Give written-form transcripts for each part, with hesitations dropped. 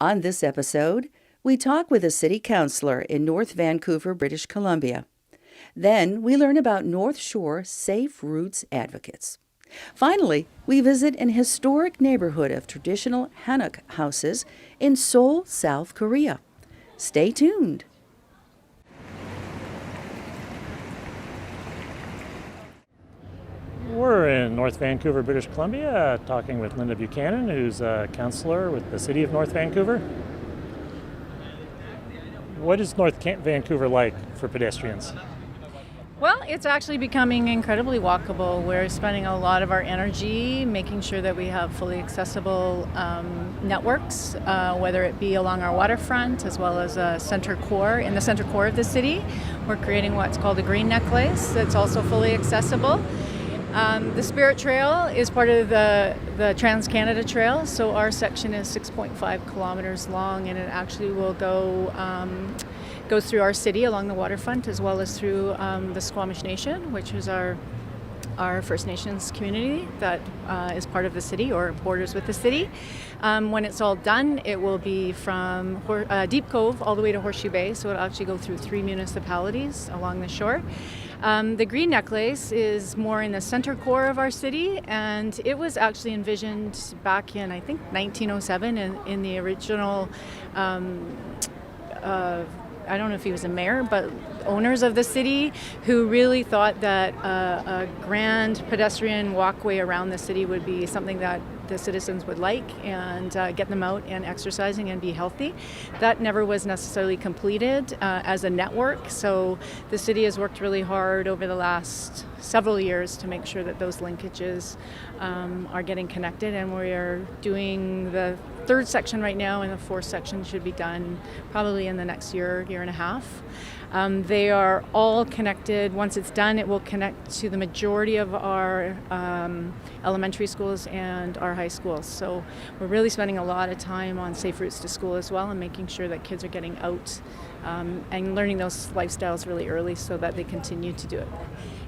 On this episode, we talk with a city councilor in North Vancouver, British Columbia. Then we learn about North Shore Safe Routes advocates. Finally, we visit an historic neighborhood of traditional Hanok houses in Seoul, South Korea. Stay tuned. We're in North Vancouver, British Columbia, talking with Linda Buchanan, who's a councilor with the City of North Vancouver. What is North Vancouver like for pedestrians? Well, it's actually becoming incredibly walkable. We're spending a lot of our energy making sure that we have fully accessible networks, whether it be along our waterfront as well as a center core. In the center core of the city, we're creating what's called a green necklace that's also fully accessible. The Spirit Trail is part of the Trans-Canada Trail, so our section is 6.5 kilometers long, and it actually will goes through our city along the waterfront as well as through the Squamish Nation, which is our First Nations community that is part of the city or borders with the city. When it's all done, it will be from Deep Cove all the way to Horseshoe Bay, so it'll actually go through 3 municipalities along the shore. The Green Necklace is more in the center core of our city, and it was actually envisioned back in, I think, 1907 in the original I don't know if he was a mayor, but owners of the city who really thought that a grand pedestrian walkway around the city would be something that the citizens would like and get them out and exercising and be healthy. That never was necessarily completed as a network, so the city has worked really hard over the last several years to make sure that those linkages are getting connected, and we are doing the third section right now, and the fourth section should be done probably in the next year and a half. They are all connected. Once it's done, it will connect to the majority of our elementary schools and our high schools. So we're really spending a lot of time on safe routes to school as well, and making sure that kids are getting out and learning those lifestyles really early so that they continue to do it.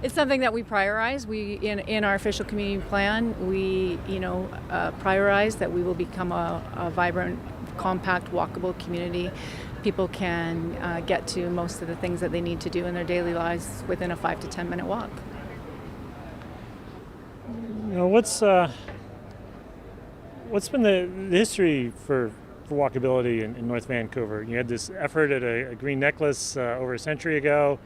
It's something that we prioritize. We in our official community plan, we prioritize that we will become a vibrant, compact, walkable community. People can get to most of the things that they need to do in their daily lives within a 5 to 10 minute walk. What's been the history for walkability in North Vancouver? You had this effort at a green necklace over a century ago.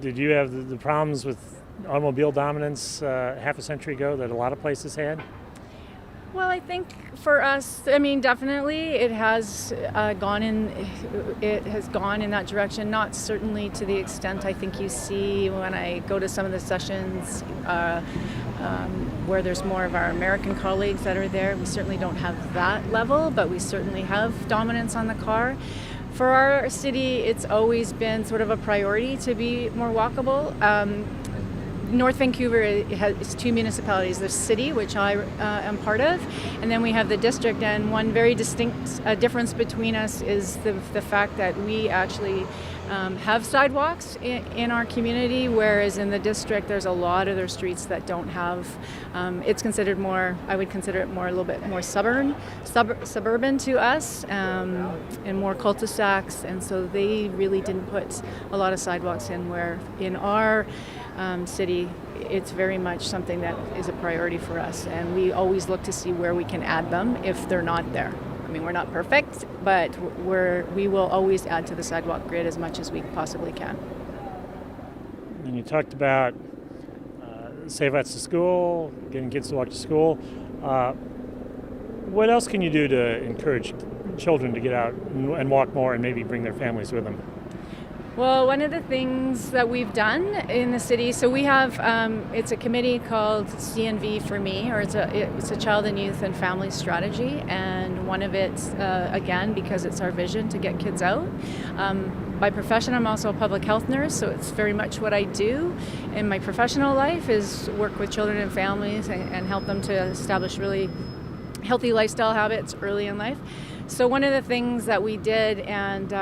Did you have the problems with automobile dominance half a century ago that a lot of places had? Well, I think for us, definitely it has gone in that direction. Not certainly to the extent I think you see when I go to some of the sessions where there's more of our American colleagues that are there. We certainly don't have that level, but we certainly have dominance on the car. For our city, it's always been sort of a priority to be more walkable. North Vancouver has 2 municipalities, the city, which I am part of, and then we have the district. And one very distinct difference between us is the fact that we actually have sidewalks in our community, whereas in the district there's a lot of their streets that don't have. It's considered more, I would consider it more a little bit more suburban to us, and more cul-de-sacs, and so they really didn't put a lot of sidewalks in, where in our city it's very much something that is a priority for us, and we always look to see where we can add them if they're not there. We're not perfect, but we will always add to the sidewalk grid as much as we possibly can. And you talked about safe routes to school, getting kids to walk to school. What else can you do to encourage children to get out and walk more and maybe bring their families with them? Well, one of the things that we've done in the city, so we have, it's a committee called CNV for Me, or it's a Child and Youth and Family Strategy, and one of it, again, because it's our vision to get kids out. By profession, I'm also a public health nurse, so it's very much what I do in my professional life is work with children and families and help them to establish really healthy lifestyle habits early in life. So one of the things that we did, and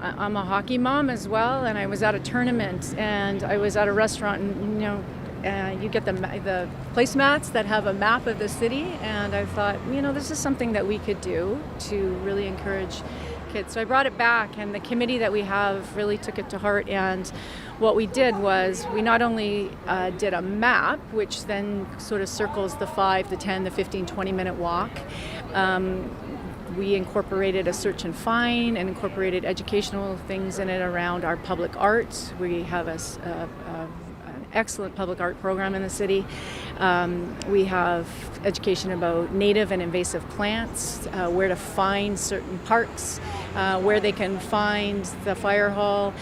I'm a hockey mom as well, and I was at a tournament and I was at a restaurant, and you get the placemats that have a map of the city, and I thought, this is something that we could do to really encourage kids. So I brought it back, and the committee that we have really took it to heart. And what we did was we not only did a map, which then sort of circles the 5, the 10, the 15, 20-minute walk. We incorporated a search and find and incorporated educational things in it around our public art. We have an excellent public art program in the city. We have education about native and invasive plants, where to find certain parks, where they can find the fire hall,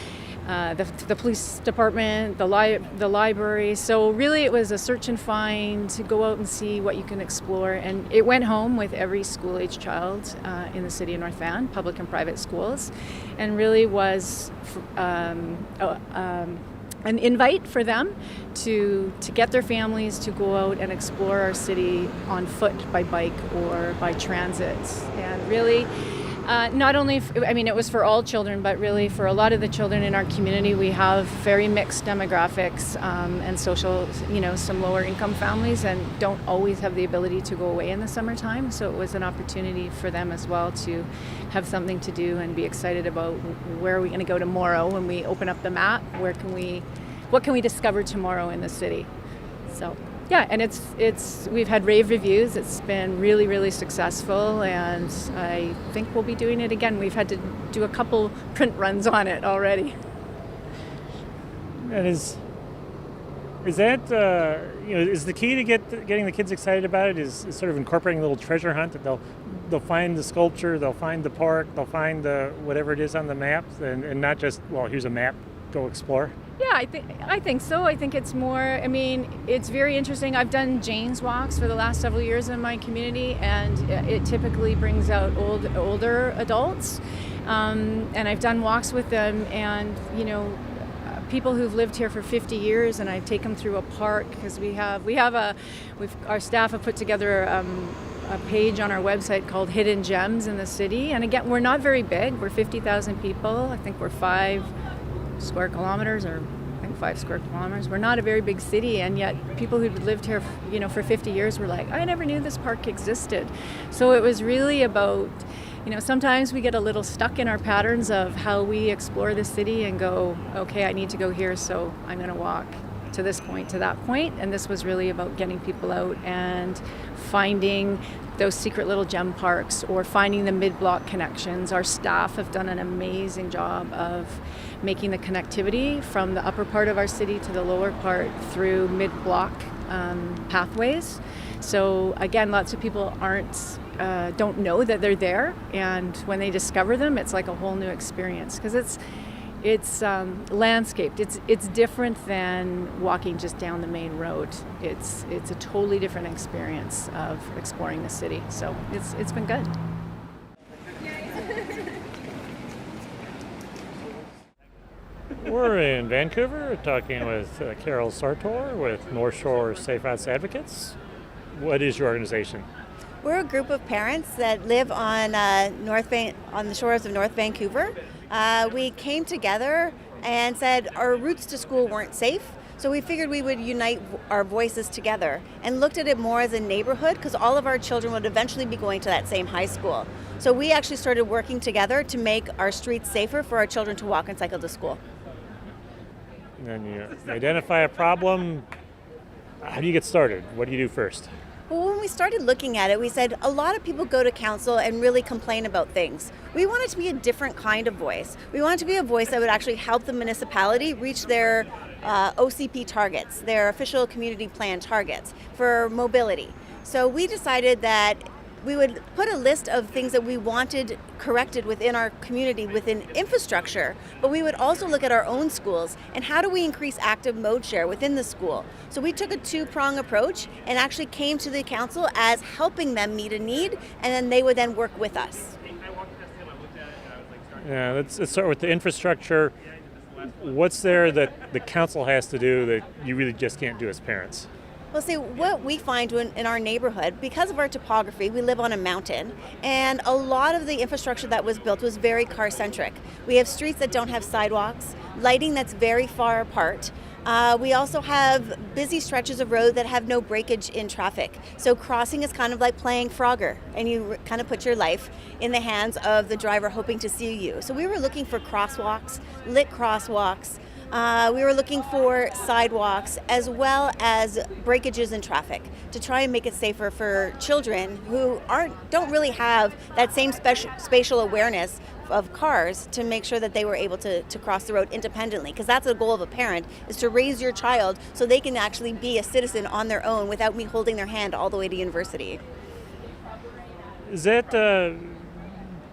the police department, the library. So really it was a search and find to go out and see what you can explore. And it went home with every school-age child in the city of North Van, public and private schools, and really was an invite for them to get their families to go out and explore our city on foot, by bike, or by transit. And really, not only, it was for all children, but really for a lot of the children in our community, we have very mixed demographics and social, some lower income families, and don't always have the ability to go away in the summertime. So it was an opportunity for them as well to have something to do and be excited about where are we going to go tomorrow when we open up the map. What can we discover tomorrow in the city? So. Yeah, and we've had rave reviews. It's been really, really successful, and I think we'll be doing it again. We've had to do a couple print runs on it already. And is that is the key to getting the kids excited about it is sort of incorporating a little treasure hunt that they'll find the sculpture, they'll find the park, they'll find the whatever it is on the map, and not just, well, here's a map, go explore. Yeah, I think so. I think it's more, it's very interesting. I've done Jane's walks for the last several years in my community, and it typically brings out older adults. And I've done walks with them, and, people who've lived here for 50 years, and I take them through a park, because our staff have put together a page on our website called Hidden Gems in the City. And again, we're not very big. We're 50,000 people. I think we're 5 square kilometers, or I think 5 square kilometers. We're not a very big city, and yet people who've lived here, for 50 years were like, I never knew this park existed. So it was really about, sometimes we get a little stuck in our patterns of how we explore the city and go, okay, I need to go here, so I'm going to walk to this point, to that point. And this was really about getting people out and finding those secret little gem parks, or finding the mid-block connections. Our staff have done an amazing job of making the connectivity from the upper part of our city to the lower part through mid-block pathways. So again, lots of people don't know that they're there, and when they discover them, it's like a whole new experience, because it's landscaped. It's different than walking just down the main road. It's a totally different experience of exploring the city. So it's been good. We're in Vancouver talking with Carol Sartor with North Shore Safe Routes Advocates. What is your organization? We're a group of parents that live on on the shores of North Vancouver. We came together and said our routes to school weren't safe, so we figured we would unite our voices together and looked at it more as a neighborhood, because all of our children would eventually be going to that same high school. So we actually started working together to make our streets safer for our children to walk and cycle to school. And then you identify a problem. How do you get started? What do you do first? Well, when we started looking at it, we said a lot of people go to council and really complain about things. We wanted to be a different kind of voice. We wanted to be a voice that would actually help the municipality reach their OCP targets, their official community plan targets for mobility. So we decided that we would put a list of things that we wanted corrected within our community, within infrastructure, but we would also look at our own schools and how do we increase active mode share within the school. So we took a two-prong approach and actually came to the council as helping them meet a need, and then they would then work with us. Yeah, let's start with the infrastructure. What's there that the council has to do that you really just can't do as parents? Well, see, what we find in our neighborhood, because of our topography, we live on a mountain, and a lot of the infrastructure that was built was very car-centric. We have streets that don't have sidewalks, lighting that's very far apart. We also have busy stretches of road that have no breakage in traffic. So crossing is kind of like playing Frogger, and you kind of put your life in the hands of the driver hoping to see you. So we were looking for crosswalks, lit crosswalks. We were looking for sidewalks as well as breakages in traffic to try and make it safer for children who don't really have that same spatial awareness of cars to make sure that they were able to cross the road independently, because that's the goal of a parent, is to raise your child so they can actually be a citizen on their own without me holding their hand all the way to university. Is that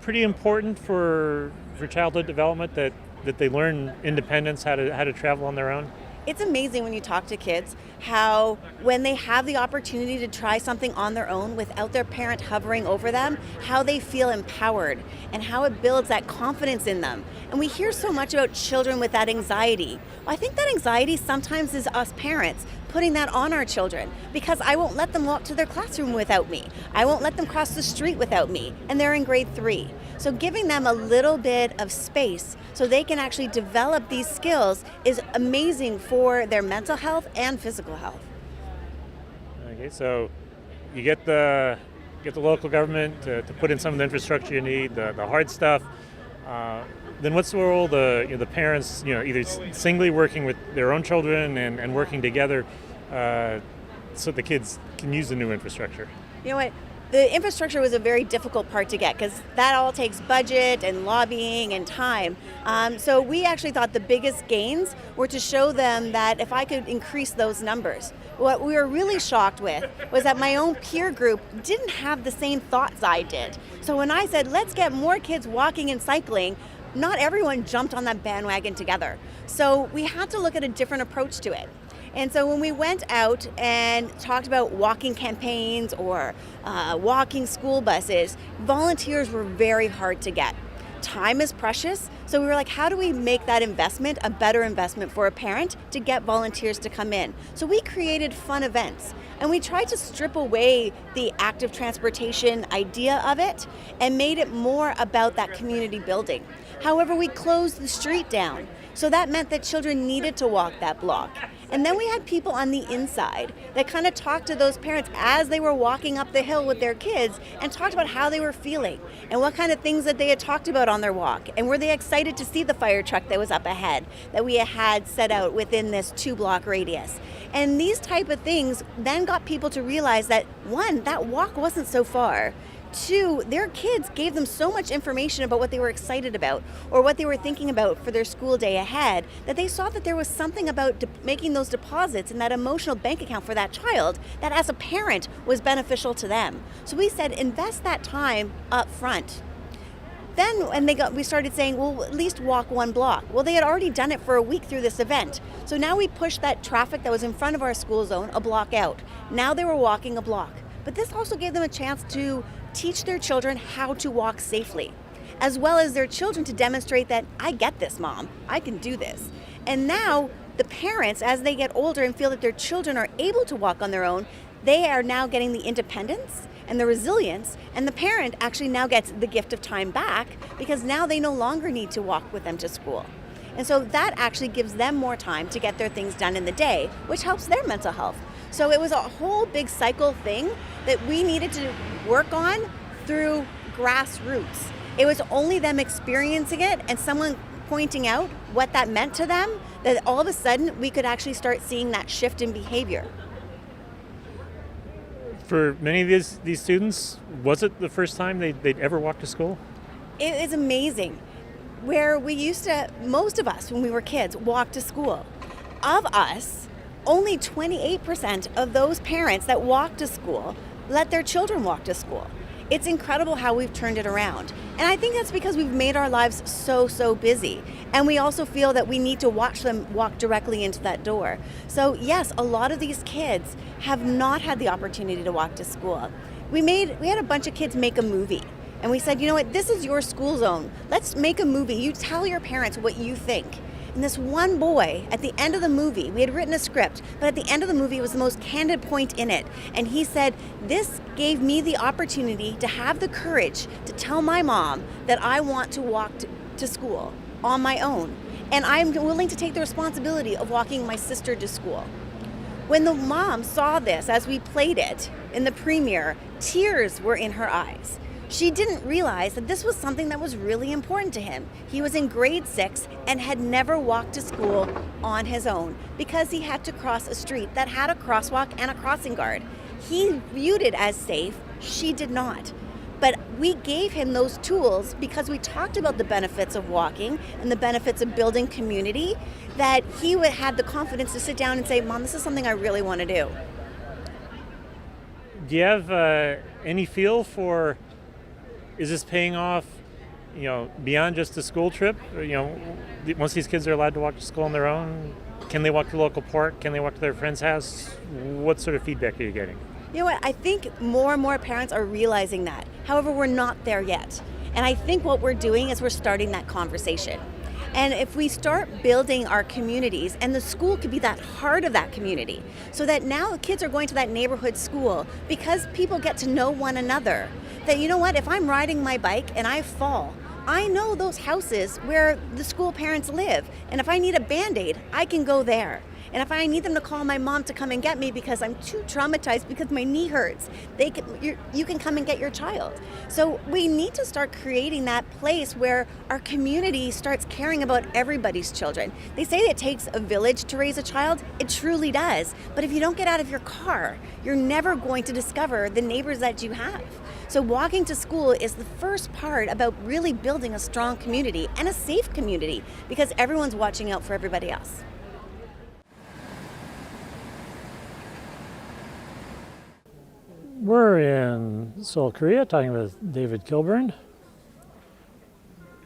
pretty important for childhood development that they learn independence, how to travel on their own? It's amazing when you talk to kids how when they have the opportunity to try something on their own without their parent hovering over them, how they feel empowered and how it builds that confidence in them. And we hear so much about children with that anxiety. Well, I think that anxiety sometimes is us parents putting that on our children, because I won't let them walk to their classroom without me. I won't let them cross the street without me, and they're in grade 3. So giving them a little bit of space so they can actually develop these skills is amazing for their mental health and physical health. Okay, so you get the local government to put in some of the infrastructure you need, the hard stuff. Then what's the role of the parents, either singly working with their own children and working together so the kids can use the new infrastructure? You know what? The infrastructure was a very difficult part to get because that all takes budget and lobbying and time. So we actually thought the biggest gains were to show them that if I could increase those numbers. What we were really shocked with was that my own peer group didn't have the same thoughts I did. So when I said, let's get more kids walking and cycling, not everyone jumped on that bandwagon together. So we had to look at a different approach to it. And so when we went out and talked about walking campaigns or walking school buses, volunteers were very hard to get. Time is precious, so we were like, how do we make that investment a better investment for a parent to get volunteers to come in? So we created fun events, and we tried to strip away the active transportation idea of it and made it more about that community building. However, we closed the street down, so that meant that children needed to walk that block. And then we had people on the inside that kind of talked to those parents as they were walking up the hill with their kids and talked about how they were feeling and what kind of things that they had talked about on their walk. And were they excited to see the fire truck that was up ahead that we had set out within this 2-block radius. And these type of things then got people to realize that, one, that walk wasn't so far. 2, their kids gave them so much information about what they were excited about or what they were thinking about for their school day ahead that they saw that there was something about making those deposits in that emotional bank account for that child that as a parent was beneficial to them. So we said, invest that time up front. Then we started saying, well, at least walk 1 block. Well, they had already done it for a week through this event. So now we pushed that traffic that was in front of our school zone a block out. Now they were walking a block. But this also gave them a chance to teach their children how to walk safely, as well as their children to demonstrate that, I get this, Mom, I can do this. And now the parents, as they get older and feel that their children are able to walk on their own, they are now getting the independence and the resilience, and the parent actually now gets the gift of time back because now they no longer need to walk with them to school. And so that actually gives them more time to get their things done in the day, which helps their mental health. So it was a whole big cycle thing that we needed to work on through grassroots. It was only them experiencing it and someone pointing out what that meant to them that all of a sudden we could actually start seeing that shift in behavior. For many of these students, was it the first time they'd ever walked to school? It is amazing. Where we used to, most of us when we were kids, walk to school. Of us, only 28% of those parents that walk to school let their children walk to school. It's incredible how we've turned it around. And I think that's because we've made our lives so busy. And we also feel that we need to watch them walk directly into that door. So yes, a lot of these kids have not had the opportunity to walk to school. We had a bunch of kids make a movie. And we said, you know what, this is your school zone. Let's make a movie. You tell your parents what you think. And this one boy, at the end of the movie, we had written a script, but at the end of the movie, it was the most candid point in it. And he said, this gave me the opportunity to have the courage to tell my mom that I want to walk to school on my own. And I'm willing to take the responsibility of walking my sister to school. When the mom saw this as we played it in the premiere, tears were in her eyes. She didn't realize that this was something that was really important to him. He was in grade 6 and had never walked to school on his own because he had to cross a street that had a crosswalk and a crossing guard. He viewed it as safe, she did not. But we gave him those tools because we talked about the benefits of walking and the benefits of building community, that he had the confidence to sit down and say, Mom, this is something I really want to do. Do you have any feel for, is this paying off, beyond just the school trip? Once these kids are allowed to walk to school on their own, can they walk to the local park? Can they walk to their friend's house? What sort of feedback are you getting? You know what? I think more and more parents are realizing that. However, we're not there yet. And I think what we're doing is we're starting that conversation. And if we start building our communities, and the school could be that heart of that community, so that now the kids are going to that neighborhood school because people get to know one another. That, you know what, if I'm riding my bike and I fall, I know those houses where the school parents live. And if I need a Band-Aid, I can go there. And if I need them to call my mom to come and get me because I'm too traumatized because my knee hurts, you can come and get your child. So we need to start creating that place where our community starts caring about everybody's children. They say it takes a village to raise a child. It truly does. But if you don't get out of your car, you're never going to discover the neighbors that you have. So walking to school is the first part about really building a strong community and a safe community because everyone's watching out for everybody else. We're in Seoul, Korea, talking with David Kilburn.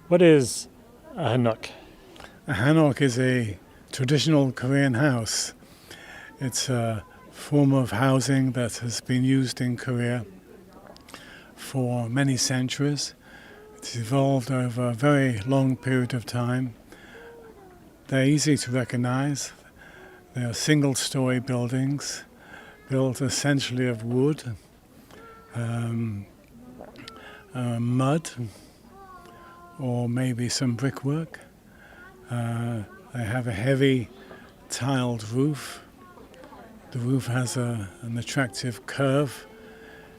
What is a Hanok? A Hanok is a traditional Korean house. It's a form of housing that has been used in Korea for many centuries. It's evolved over a very long period of time. They're easy to recognize. They are single-story buildings built essentially of wood, mud, or maybe some brickwork. They have a heavy tiled roof. The roof has an attractive curve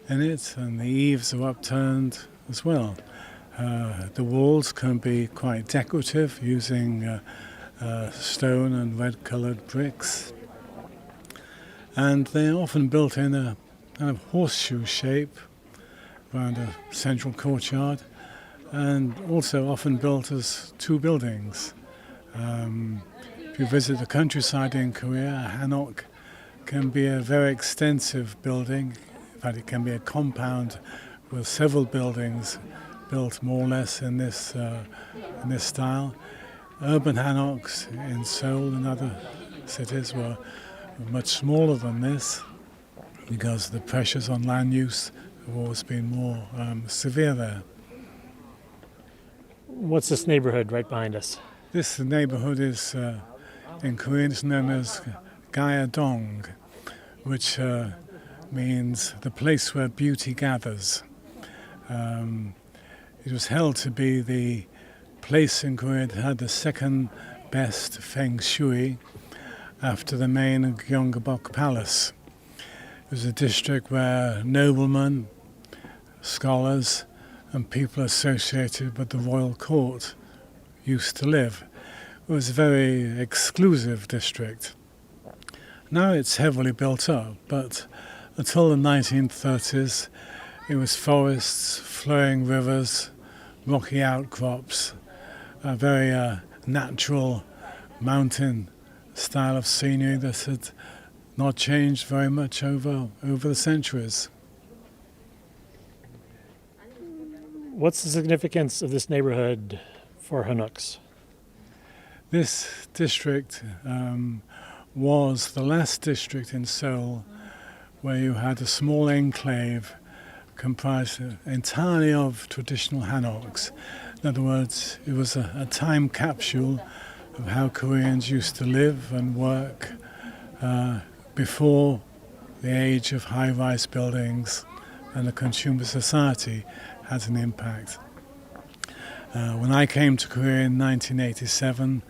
in it, and the eaves are upturned as well. The walls can be quite decorative, using stone and red-coloured bricks. And they're often built in a kind of horseshoe shape around a central courtyard, and also often built as two buildings. If you visit the countryside in Korea, a Hanok can be a very extensive building. In fact, it can be a compound with several buildings built more or less in this style. Urban Hanoks in Seoul and other cities were much smaller than this because the pressures on land use have always been more severe there. What's this neighborhood right behind us? This neighborhood is, in Korean, it's known as Gaya-dong, which means the place where beauty gathers. It was held to be the place in Korea that had the second best feng shui after the main Gyeongbok Palace. It was a district where noblemen, scholars, and people associated with the royal court used to live. It was a very exclusive district. Now it's heavily built up, but until the 1930s, it was forests, flowing rivers, rocky outcrops, a very natural mountain style of scenery that had not changed very much over the centuries. What's the significance of this neighborhood for Hanoks? This district was the last district in Seoul where you had a small enclave comprised entirely of traditional Hanoks. In other words, it was a time capsule of how Koreans used to live and work before the age of high-rise buildings and the consumer society had an impact. When I came to Korea in 1987,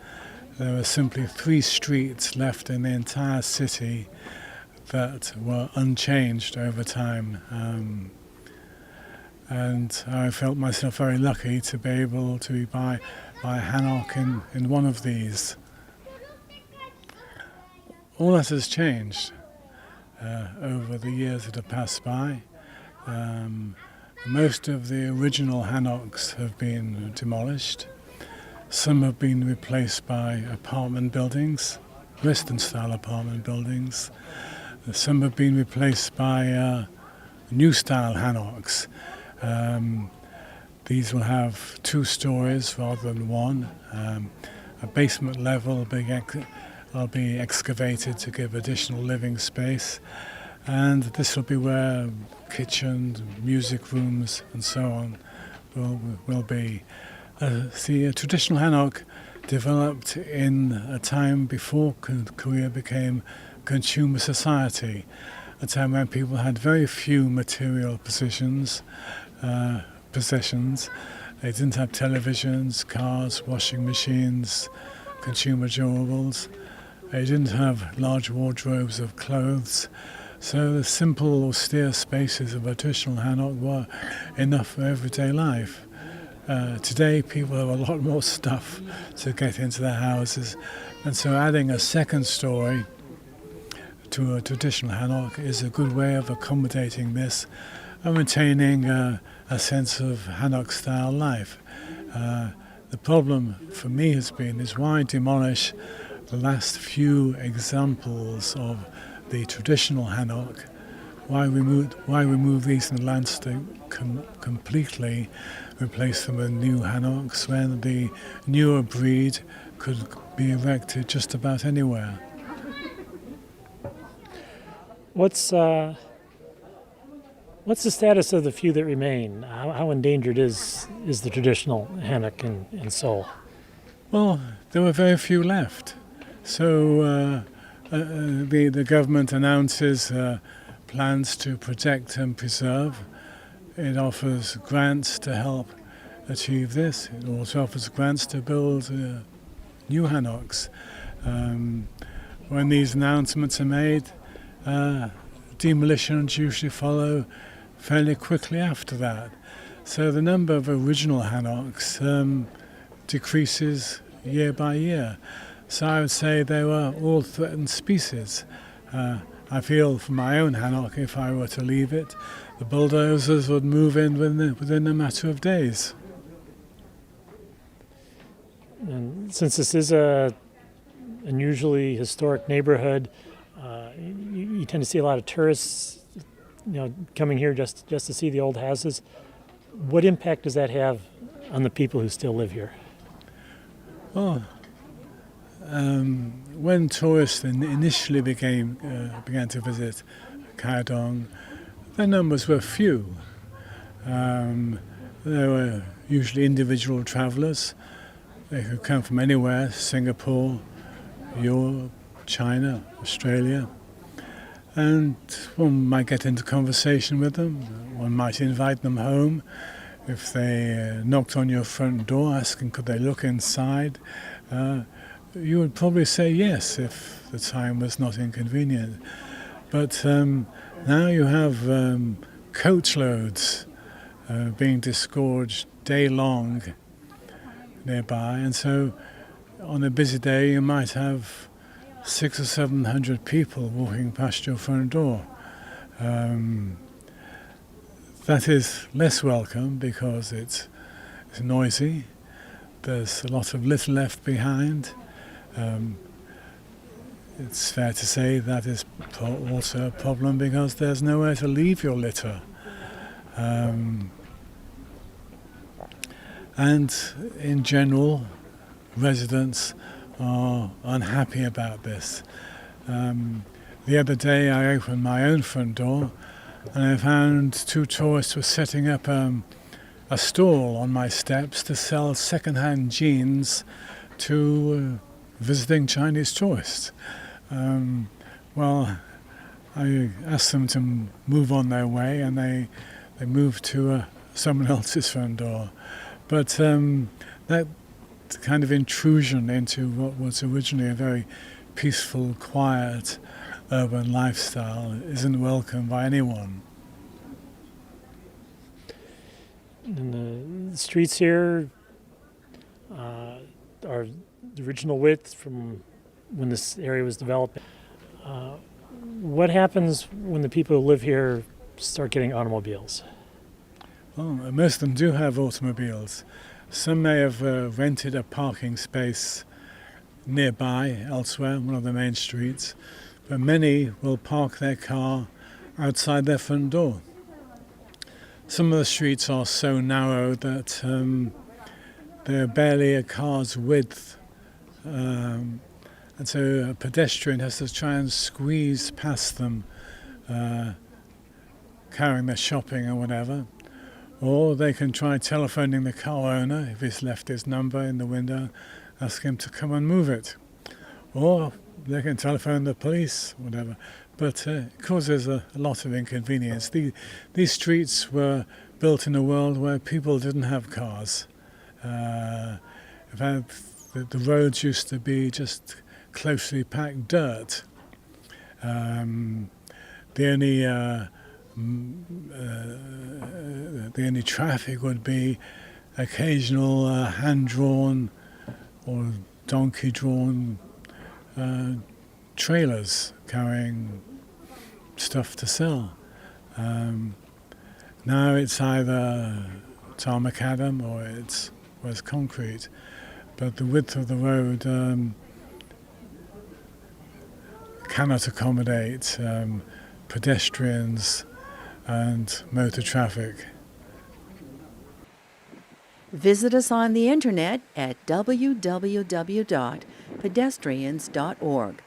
there were simply 3 streets left in the entire city that were unchanged over time. And I felt myself very lucky to be able to be by Hanok in one of these. All that has changed over the years that have passed by. Most of the original Hanoks have been demolished. Some have been replaced by apartment buildings, Western-style apartment buildings. Some have been replaced by new-style Hanoks. These will have 2 stories rather than 1. A basement level will be excavated to give additional living space, and this will be where kitchens, music rooms, and so on will be. The traditional Hanok developed in a time before Korea became consumer society, a time when people had very few material possessions. They didn't have televisions, cars, washing machines, consumer durables. They didn't have large wardrobes of clothes. So the simple, austere spaces of a traditional Hanok were enough for everyday life. Today, people have a lot more stuff to get into their houses, and so adding a second story to a traditional Hanok is a good way of accommodating this and maintaining a sense of Hanok-style life. The problem for me has been is why demolish the last few examples of the traditional Hanok? Why remove these in the landscape completely, replace them with new Hanoks when the newer breed could be erected just about anywhere? What's the status of the few that remain? How endangered is the traditional Hanok in Seoul? Well, there were very few left. So the government announces plans to protect and preserve. It offers grants to help achieve this. It also offers grants to build new Hanoks. When these announcements are made, demolitions usually follow fairly quickly after that. So the number of original Hanoks decreases year by year. So I would say they were all threatened species. I feel for my own Hanok, if I were to leave it, the bulldozers would move in within a matter of days. And since this is a unusually historic neighborhood, you tend to see a lot of tourists, coming here just to see the old houses. What impact does that have on the people who still live here? Well, when tourists initially began to visit Kaedong, their numbers were few. There were usually individual travelers. They could come from anywhere: Singapore, Europe, China, Australia. And one might get into conversation with them. One might invite them home. If they knocked on your front door asking could they look inside, you would probably say yes if the time was not inconvenient. But now you have coachloads being disgorged day long nearby, and so on a busy day you might have 600 or 700 people walking past your front door. That is less welcome because it's noisy. There's a lot of litter left behind. It's fair to say that is also a problem because there's nowhere to leave your litter. And in general, residents are unhappy about this. The other day I opened my own front door and I found 2 tourists were setting up a stall on my steps to sell second-hand jeans to visiting Chinese tourists. Well, I asked them to move on their way and they moved to someone else's front door. But that kind of intrusion into what was originally a very peaceful, quiet, urban lifestyle isn't welcome by anyone. And the streets here are the original width from when this area was developed. What happens when the people who live here start getting automobiles? Well, most of them do have automobiles. Some may have rented a parking space nearby, elsewhere, one of the main streets, but many will park their car outside their front door. Some of the streets are so narrow that they're barely a car's width, and so a pedestrian has to try and squeeze past them, carrying their shopping or whatever. Or they can try telephoning the car owner if he's left his number in the window, ask him to come and move it. Or they can telephone the police, whatever. But it causes a lot of inconvenience. These streets were built in a world where people didn't have cars. In fact, the roads used to be just closely packed dirt. The only traffic would be occasional hand-drawn or donkey-drawn trailers carrying stuff to sell. Now it's either tarmacadam or it's concrete, but the width of the road cannot accommodate pedestrians and motor traffic. Visit us on the internet at www.pedestrians.org.